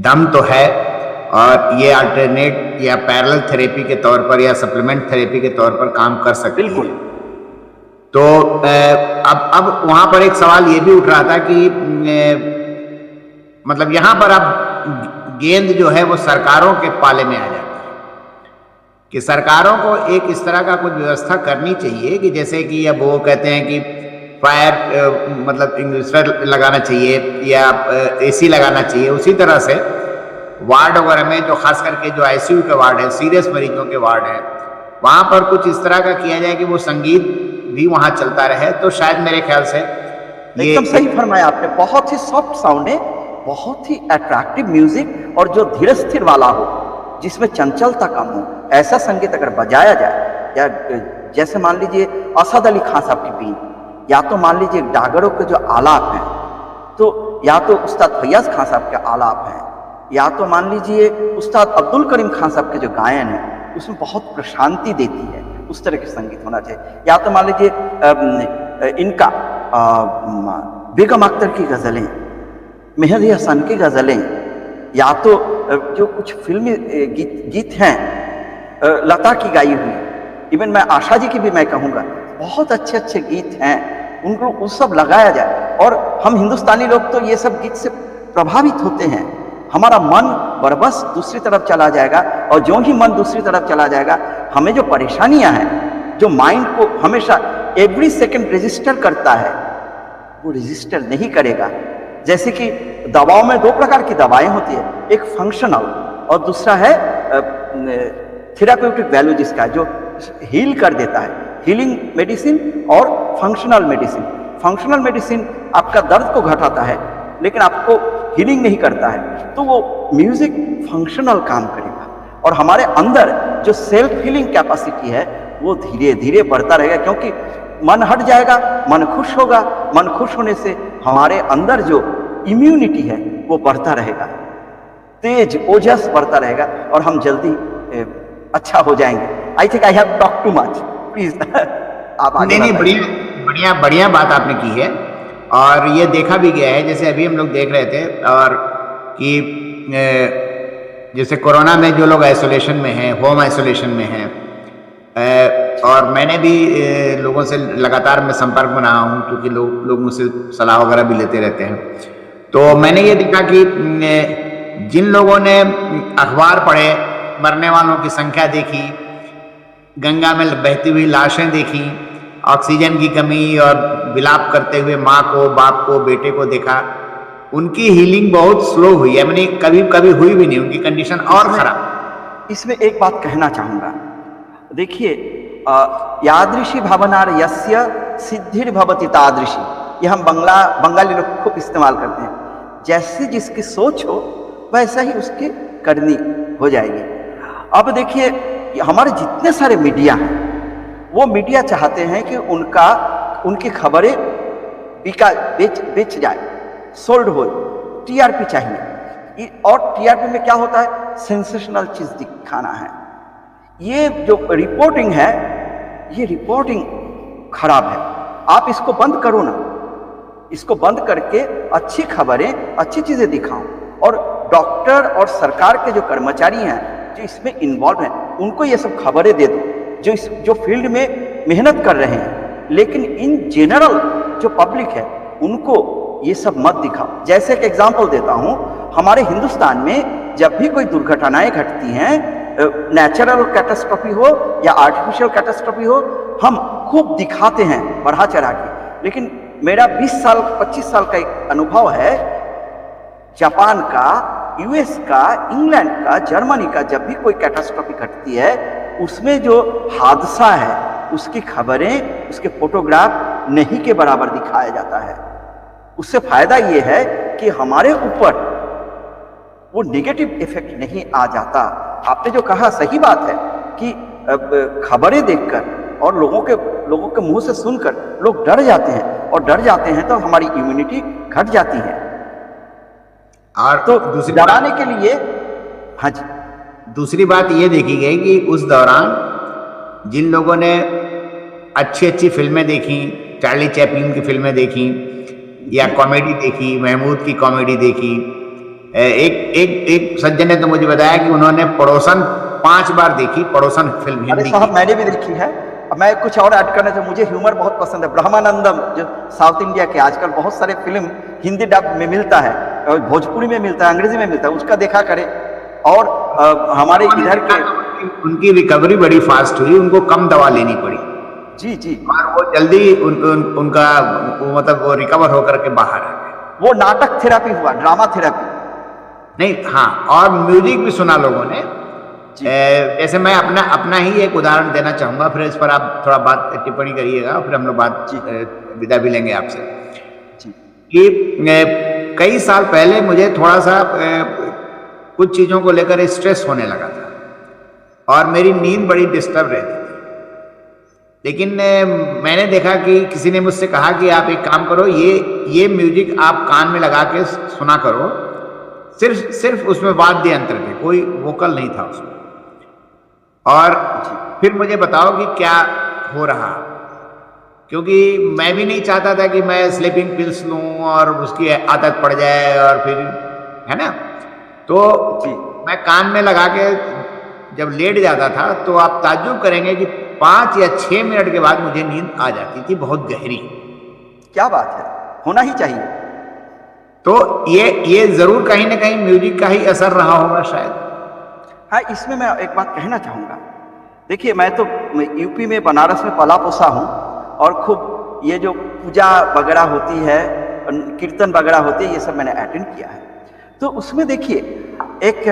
Speaker 1: दम तो है और ये अल्टरनेट या पैरेलल थेरेपी के तौर पर या सप्लीमेंट थेरेपी के तौर पर काम कर सकती है। तो अब वहाँ पर एक सवाल ये भी उठ रहा था कि मतलब यहाँ पर अब गेंद जो है वो सरकारों के पाले में आ जाती है कि सरकारों को एक इस तरह का कुछ व्यवस्था करनी चाहिए कि जैसे कि अब वो कहते हैं कि फायर मतलब इंग्लिशर लगाना चाहिए या एसी लगाना चाहिए। उसी तरह से वार्ड वगैरह में जो खास करके जो आईसीयू के वार्ड है, सीरियस मरीजों के वार्ड है, वहाँ पर कुछ इस तरह का किया जाए कि वो संगीत भी वहाँ चलता रहे। तो शायद मेरे ख्याल से
Speaker 2: एकदम सही फरमाया आपने। बहुत ही सॉफ्ट साउंड है, बहुत ही अट्रैक्टिव म्यूजिक और जो धीरे स्थिर वाला हो, जिसमें चंचलता कम हो, ऐसा संगीत अगर बजाया जाए, या जैसे मान लीजिए असद अली खान साहब की बीन, या तो मान लीजिए डागरों के जो आलाप हैं, तो या तो उस्ताद फैयाज खान साहब के आलाप हैं, या तो मान लीजिए उस्ताद अब्दुल करीम खान साहब के जो गायन है उसमें बहुत प्रशांति देती है, उस तरह के संगीत होना चाहिए। या तो मान लीजिए इनका बेगम अख्तर की गज़लें, मेहदी हसन की गज़लें, या तो जो कुछ फिल्मी गीत हैं लता की गाई हुई, इवन मैं आशा जी की भी मैं कहूँगा, बहुत अच्छे अच्छे गीत हैं, उनको वो सब लगाया जाए। और हम हिंदुस्तानी लोग तो ये सब गीत से प्रभावित होते हैं, हमारा मन बरबस दूसरी तरफ चला जाएगा। और जो ही मन दूसरी तरफ चला जाएगा, हमें जो परेशानियां हैं, जो माइंड को हमेशा एवरी सेकंड रजिस्टर करता है, वो रजिस्टर नहीं करेगा। जैसे कि दवाओं में दो प्रकार की दवाएं होती है, एक फंक्शनल और दूसरा है थेराप्यूटिक वैल्यू, जिसका जो हील कर देता है। हीलिंग मेडिसिन और फंक्शनल मेडिसिन। फंक्शनल मेडिसिन आपका दर्द को घटाता है लेकिन आपको हीलिंग नहीं करता है, तो वो म्यूजिक फंक्शनल काम करेगा और हमारे अंदर जो सेल्फ हीलिंग कैपेसिटी है वो धीरे धीरे बढ़ता रहेगा, क्योंकि मन हट जाएगा, मन खुश होगा, मन खुश होने से हमारे अंदर जो इम्यूनिटी है वो बढ़ता रहेगा, तेज ओजस बढ़ता रहेगा और हम जल्दी अच्छा हो जाएंगे। I think I have talk too much, please आप आगे।
Speaker 1: नहीं, बढ़िया बढ़िया बढ़िया बात आपने की है और ये देखा भी गया है, जैसे अभी हम लोग देख रहे थे और कि जैसे कोरोना में जो लोग आइसोलेशन में हैं, होम आइसोलेशन में हैं, और मैंने भी लोगों से लगातार मैं संपर्क में रहा हूँ क्योंकि लोग मुझसे सलाह वगैरह भी लेते रहते हैं। तो मैंने ये देखा कि जिन लोगों ने अखबार पढ़े, मरने वालों की संख्या देखी, गंगा में बहती हुई लाशें देखी, ऑक्सीजन की कमी और विलाप करते हुए माँ को, बाप को, बेटे को देखा, उनकी हीलिंग बहुत स्लो हुई है, मैंने कभी कभी हुई भी नहीं, उनकी कंडीशन और खराब।
Speaker 2: इसमें एक बात कहना चाहूंगा, देखिए यादृशी भावनार यस्य सिद्धिर भवति तादृशी, ये हम बंगाली लोग खूब इस्तेमाल करते हैं। जैसे जिसकी सोच हो वैसा ही उसकी करनी हो जाएगी। अब देखिए हमारे जितने सारे मीडिया हैं वो मीडिया चाहते हैं कि उनकी खबरें बेच जाए, सोल्ड हो, टीआरपी चाहिए। और टीआरपी में क्या होता है, सेंसेशनल चीज दिखाना है। ये जो रिपोर्टिंग है, ये रिपोर्टिंग खराब है, आप इसको बंद करो ना, इसको बंद करके अच्छी खबरें, अच्छी चीजें दिखाओ। और डॉक्टर और सरकार के जो कर्मचारी हैं जो इसमें इन्वॉल्व हैं उनको ये सब खबरें दे दो, जो फील्ड में मेहनत कर रहे हैं। लेकिन इन जनरल जो पब्लिक है उनको ये सब मत दिखाओ। जैसे एक एग्जांपल देता हूँ, हमारे हिंदुस्तान में जब भी कोई दुर्घटनाएं घटती हैं, नेचुरल कैटास्ट्रॉफी हो या आर्टिफिशियल कैटास्ट्रॉफी हो, हम खूब दिखाते हैं बढ़ा चढ़ा के। लेकिन मेरा 20 साल 25 साल का एक अनुभव है, जापान का, यूएस का, इंग्लैंड का, जर्मनी का, जब भी कोई कैटास्ट्रॉफी घटती है उसमें जो हादसा है उसकी खबरें, उसके फोटोग्राफ नहीं के बराबर दिखाया जाता है। उससे फायदा ये है कि हमारे ऊपर वो नेगेटिव इफेक्ट नहीं आ जाता। आपने जो कहा सही बात है कि खबरें देखकर और लोगों के मुंह से सुनकर लोग डर जाते हैं, और डर जाते हैं तो हमारी इम्यूनिटी घट जाती है।
Speaker 1: और
Speaker 2: तो डराने के लिए, हाँ जी,
Speaker 1: दूसरी बात ये देखी गई कि उस दौरान जिन लोगों ने अच्छी अच्छी फिल्में देखी, चार्ली चैपलिन की फिल्में देखी या कॉमेडी देखी, महमूद की कॉमेडी देखी, एक सज्जन ने तो मुझे बताया कि उन्होंने पड़ोसन 5 बार देखी, पड़ोसन फिल्म हिंदी की।
Speaker 2: मैंने भी देखी है। मैं कुछ और ऐड करना चाहूँ, मुझे ह्यूमर बहुत पसंद है। ब्रह्मानंदम जो साउथ इंडिया के आजकल बहुत सारे फिल्म हिंदी डब में मिलता है, और भोजपुरी में मिलता है, अंग्रेजी में मिलता है, उसका देखा करें। और हमारे इधर के
Speaker 1: उनकी रिकवरी बड़ी फास्ट हुई, उनको कम दवा लेनी पड़ी।
Speaker 2: जी जी,
Speaker 1: और वो जल्दी उनका मतलब वो रिकवर होकर के बाहर आ गए।
Speaker 2: वो नाटक थेरापी हुआ, ड्रामा थेरापी
Speaker 1: नहीं, हाँ, और म्यूजिक भी सुना लोगों ने। जैसे मैं अपना ही एक उदाहरण देना चाहूंगा, फिर इस पर आप थोड़ा बात टिप्पणी करिएगा, फिर हम लोग बात विदा भी लेंगे आपसे। कि कई साल पहले मुझे थोड़ा सा कुछ चीज़ों को लेकर स्ट्रेस होने लगा था और मेरी नींद बड़ी डिस्टर्ब रहती थी। लेकिन मैंने देखा कि किसी ने मुझसे कहा कि आप एक काम करो, ये म्यूजिक आप कान में लगा के सुना करो, सिर्फ उसमें वाद्य यंत्र थे, कोई वोकल नहीं था उसमें, और फिर मुझे बताओ कि क्या हो रहा, क्योंकि मैं भी नहीं चाहता था कि मैं स्लीपिंग पिल्स लूं और उसकी आदत पड़ जाए, और फिर है ना। तो मैं कान में लगा के जब लेट जाता था तो आप ताज्जुब करेंगे कि 5 या 6 मिनट के बाद मुझे नींद आ जाती थी, बहुत गहरी।
Speaker 2: क्या बात है, होना ही चाहिए।
Speaker 1: तो ये जरूर कहीं ना कहीं म्यूजिक का ही असर रहा होगा शायद।
Speaker 2: हाँ, इसमें मैं एक बात कहना चाहूँगा। देखिए, मैं तो यूपी में बनारस में पला पोसा हूँ, और खूब ये जो पूजा वगैरह होती है, कीर्तन वगैरह होती है, ये सब मैंने अटेंड किया है। तो उसमें देखिए एक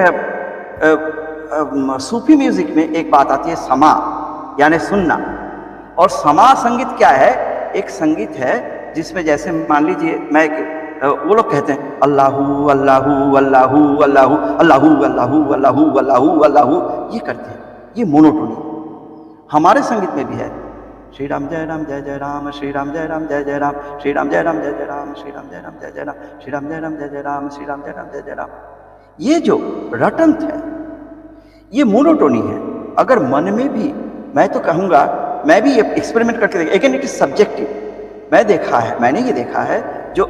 Speaker 2: सूफी म्यूजिक में एक बात आती है, समा यानी सुनना। और समाज संगीत क्या है? एक संगीत है जिसमें जैसे मान लीजिए मैं वो लोग कहते हैं अल्लाहू अल्लाहू अल्लाहू अल्लाहू अल्लाहू अल्लाहू अल्लाहू अल्लाहू अल्लाहू, ये करते हैं, ये मोनोटोनी। हमारे संगीत में भी है श्री राम जय राम जय जय राम, श्री राम जय राम जय जय राम, श्री राम जय राम जय जय राम, श्री राम जय राम जय जय राम, श्री राम जय राम जय जय राम, श्री राम जय राम जय जय राम। ये जो रटंत है ये मोनोटोनी है। अगर मन में भी, मैं तो कहूँगा, मैं भी एक्सपेरिमेंट करके देखा, अगेन इट इज सब्जेक्टिव। मैंने ये देखा है जो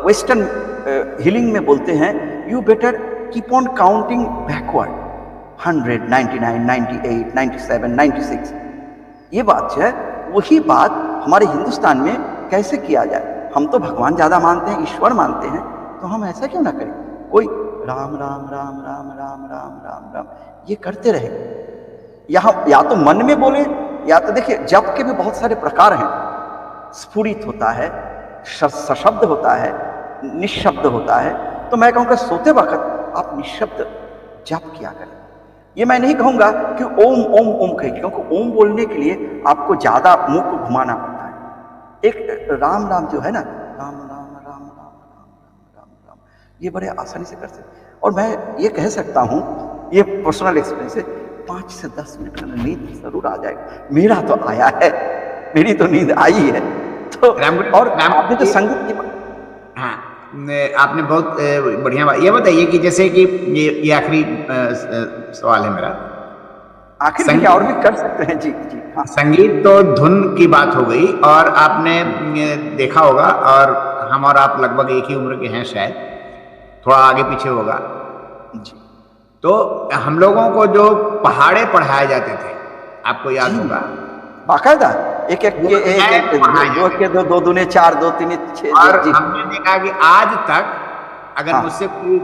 Speaker 2: वेस्टर्न हीलिंग में बोलते हैं you better keep on counting backward, 100, 99, 98, 97, 96। ये बात है, वही बात हमारे हिंदुस्तान में कैसे किया जाए? हम तो भगवान ज़्यादा मानते हैं, ईश्वर मानते हैं, तो हम ऐसा क्यों ना करें? कोई राम राम राम राम राम राम राम राम ये करते रहे। यहाँ या तो मन में बोले, या तो देखिए जप के भी बहुत सारे प्रकार हैं। स्फुरित होता है, सशब्द होता है, निशब्द होता है। तो मैं कहूँगा सोते वक्त आप निशब्द जप किया करें। ये मैं नहीं कहूँगा कि ओम ओम ओम कहिए, क्योंकि ओम बोलने के लिए आपको ज़्यादा मुंह को घुमाना पड़ता है। एक राम राम जो है ना, राम राम राम राम राम राम राम, ये बड़े आसानी से कर सकते। और मैं ये कह सकता हूँ, ये पर्सनल एक्सपीरियंस है, 5 से 10 मिनट में नींद जरूर आ जाएगा। मेरा तो आया है, मेरी तो नींद आई है। तो और आपने तो संगीत की,
Speaker 1: हाँ आपने बहुत बढ़िया बात। ये बताइए कि जैसे कि ये आखिरी सवाल है मेरा,
Speaker 2: आखिर में और भी कर सकते हैं। जी जी हाँ।
Speaker 1: संगीत तो धुन की बात हो गई, और आपने देखा होगा, और हम और आप लगभग एक ही उम्र के हैं, शायद थोड़ा आगे पीछे होगा
Speaker 2: जी।
Speaker 1: तो हम लोगों को जो पहाड़े पढ़ाए जाते थे, आपको याद होगा,
Speaker 2: बाकायदा एक दो दो दूने 4, 2 3 6।
Speaker 1: और हमने देखा कि आज तक अगर मुझसे कोई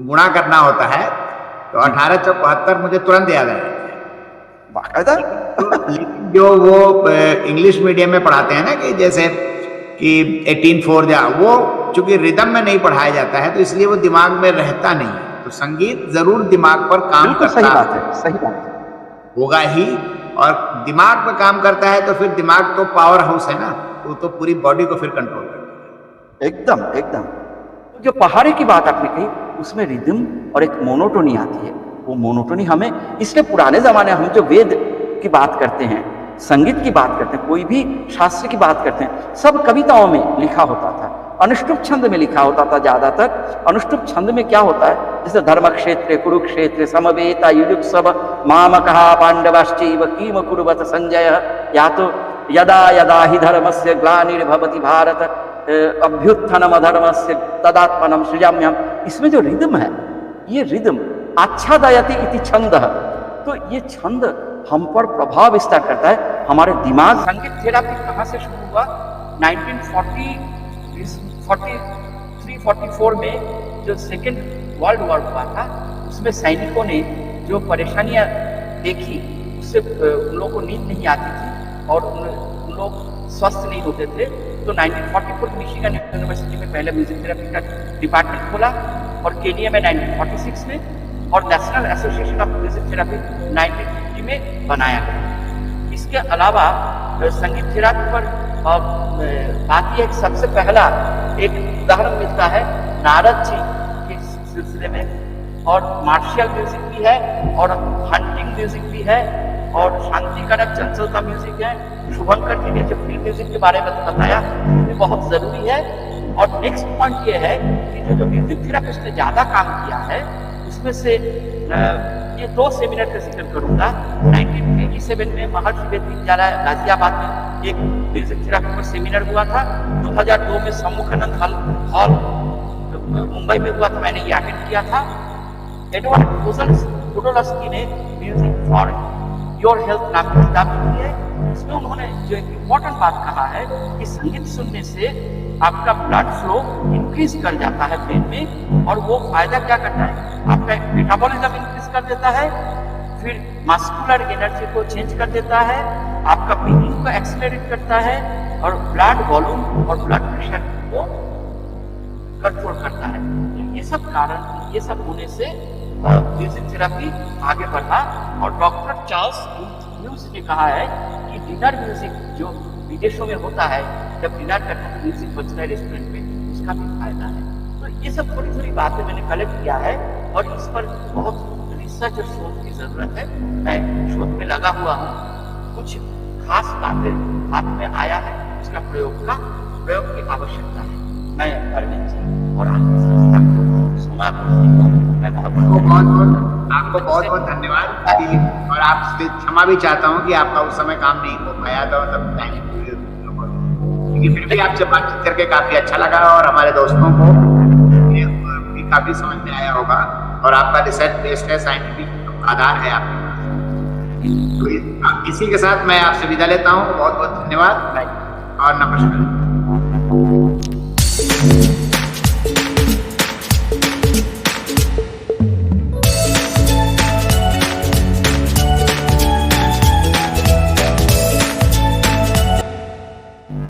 Speaker 1: गुणा करना होता है तो 1874 मुझे तुरंत याद आ जाता है,
Speaker 2: बाकायदा।
Speaker 1: लेकिन जो वो इंग्लिश मीडियम में पढ़ाते हैं ना, कि जैसे कि 18/4 जा, वो चूंकि रिदम में नहीं पढ़ाया जाता है, तो इसलिए वो दिमाग में रहता नहीं है। तो संगीत जरूर दिमाग पर काम करता है।
Speaker 2: सही बात है, सही बात है।
Speaker 1: होगा ही, और दिमाग पर काम करता है तो फिर दिमाग तो पावर हाउस है ना, वो तो पूरी बॉडी को फिर कंट्रोल करता है।
Speaker 2: एकदम एकदम। जो पहाड़े की बात आपने कही, उसमें रिदम और एक मोनोटोनी आती है। वो मोनोटोनी हमें, इसलिए पुराने जमाने हम जो वेद की बात करते हैं, संगीत की बात करते हैं, कोई भी शास्त्र की बात करते हैं, सब कविताओं में लिखा होता था, अनुष्टुप छंद में लिखा होता था ज्यादातर। अनुष्टुप छंद में क्या होता है, जैसे धर्म क्षेत्र कुरुक्षेत्र समवेता युयुत्सव मामकः पांडवश्चैव किम कुर्वत संजय, या तो यदा यदा हि धर्मस्य ग्लानिर्भवति भारत अभ्युत्थानम अधर्मस्य तदात्मनम सृजाम्यहम्। इसमें जो रिदम है, ये रिदम आच्छादयति इति छंदः, तो ये छंद हम पर प्रभाव विस्तार करता है, हमारे दिमाग। संगीत थेरापी कहाँ से शुरू हुआ? 1943-44 में जो सेकेंड वर्ल्ड वॉर हुआ था, उसमें सैनिकों ने जो परेशानियां देखी, उससे उन लोगों को नींद नहीं आती थी और उन लोग स्वस्थ नहीं होते थे। तो 1944 मिशिगन यूनिवर्सिटी में पहले म्यूजिक थेरेपी का डिपार्टमेंट खोला, और केनिया में 1946 में, और national association of music therapy 1950 में बनाया गया। इसके अलावा संगीत थेरेपी पर बात यह, सबसे पहला एक उदाहरण मिलता है नारद जी के सिलसिले में, और मार्शियल म्यूजिक भी है, और हंटिंग म्यूजिक भी है, और शांति कारक चंचल का म्यूजिक है। शुभंकर जी ने जो फिल्म म्यूजिक के बारे में बताया, ये बहुत जरूरी है। और नेक्स्ट पॉइंट ये है कि जो म्यूजिक थेरेपिस्ट ने ज्यादा काम किया है, उसमें से ये 2 सेमिनार का जिक्र करूंगा। 1987 में महर्षि वेद विद्यालय गाजियाबाद में एक म्यूजिक थेरेपी पर सेमिनार हुआ था। 2002 में सम्मुखानंद हॉल मुंबई में हुआ था, मैंने ये अटेंड किया था। एडवर्ड पोडोल्स्की ने म्यूजिक फॉर योर हेल्थ नाम की किताब लिखी है। इसमें उन्होंने जो एक इम्पोर्टेंट बात कहा है कि संगीत सुनने से आपका ब्लड फ्लो इंक्रीज कर जाता है ब्रेन में, और वो फायदा क्या करता है, आपका मेटाबॉलिज्म इंक्रीज कर देता है, फिर मस्कुलर एनर्जी को चेंज कर देता है, आपका ब्रीथिंग को एक्सेलरेट करता है, और ब्लड वॉल्यूम और ब्लड प्रेशर को कंट्रोल करता है। ये सब कारण, ये सब होने से म्यूजिक थेरेपी आगे बढ़ा। और डॉक्टर चार्ल्स ह्यूज ने कहा है कि
Speaker 3: डिनर म्यूजिक जो विदेशों में होता है, जब डिनर करते हैं तो म्यूजिक बजता है रेस्टोरेंट में, उसका भी फायदा है। तो ये सब थोड़ी थोड़ी बातें मैंने कलेक्ट किया है और इस पर बहुत रिसर्च और शोध की जरूरत है। मैं शोध में लगा हुआ हूँ, कुछ खास बातें हाथ में आया है, उसका प्रयोग की आवश्यकता है। मैं अरविंद जी और आपकी संस्था को
Speaker 1: आपको बहुत बहुत धन्यवाद और आपसे क्षमा भी चाहता हूँ कि आपका उस समय काम नहीं हो पाया था, मतलब टाइम, लेकिन फिर भी आपसे बातचीत करके काफी अच्छा लगा और हमारे दोस्तों को भी काफी समझ में आया होगा और आपका रिसर्च बेस्ड है, साइंटिफिक आधार है आपके पास। तो इसी के साथ मैं आपसे विदा लेता हूँ। बहुत बहुत धन्यवाद और नमस्कार।